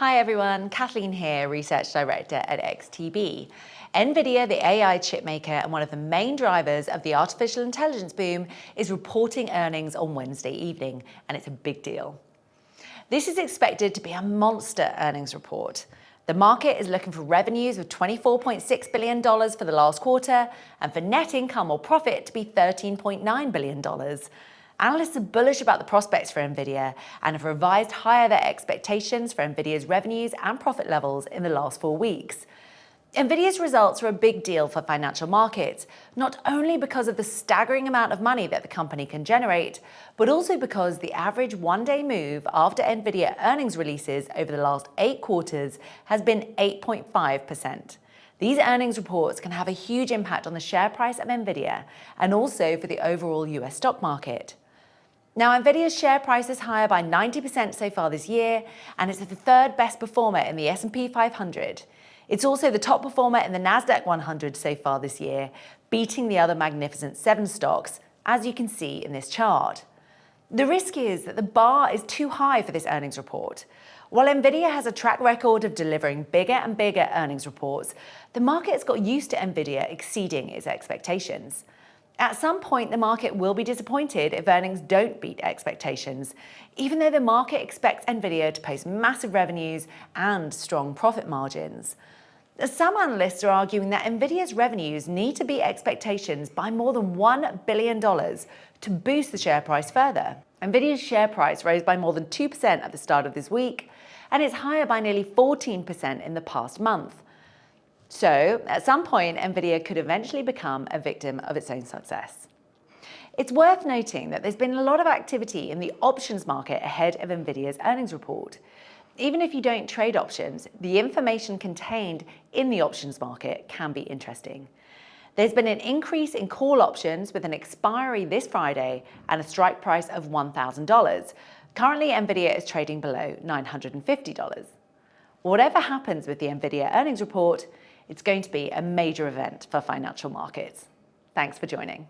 Hi everyone, Kathleen here, Research Director at XTB. Nvidia, the AI chipmaker and one of the main drivers of the artificial intelligence boom, is reporting earnings on Wednesday evening, and it's a big deal. This is expected to be a monster earnings report. The market is looking for revenues of $24.6 billion for the last quarter, and for net income or profit to be $13.9 billion. Analysts are bullish about the prospects for Nvidia and have revised higher their expectations for Nvidia's revenues and profit levels in the last 4 weeks. Nvidia's results are a big deal for financial markets, not only because of the staggering amount of money that the company can generate, but also because the average one-day move after Nvidia earnings releases over the last 8 quarters has been 8.5%. These earnings reports can have a huge impact on the share price of Nvidia and also for the overall US stock market. Now, Nvidia's share price is higher by 90% so far this year, and it's the third best performer in the S&P 500. It's also the top performer in the Nasdaq 100 so far this year, beating the other Magnificent 7 stocks, as you can see in this chart. The risk is that the bar is too high for this earnings report. While Nvidia has a track record of delivering bigger and bigger earnings reports, the market's got used to Nvidia exceeding its expectations. At some point, the market will be disappointed if earnings don't beat expectations, even though the market expects Nvidia to post massive revenues and strong profit margins. Some analysts are arguing that Nvidia's revenues need to beat expectations by more than $1 billion to boost the share price further. Nvidia's share price rose by more than 2% at the start of this week, and it's higher by nearly 14% in the past month. So, at some point, Nvidia could eventually become a victim of its own success. It's worth noting that there's been a lot of activity in the options market ahead of Nvidia's earnings report. Even if you don't trade options, the information contained in the options market can be interesting. There's been an increase in call options with an expiry this Friday and a strike price of $1,000. Currently, Nvidia is trading below $950. Whatever happens with the Nvidia earnings report, it's going to be a major event for financial markets. Thanks for joining.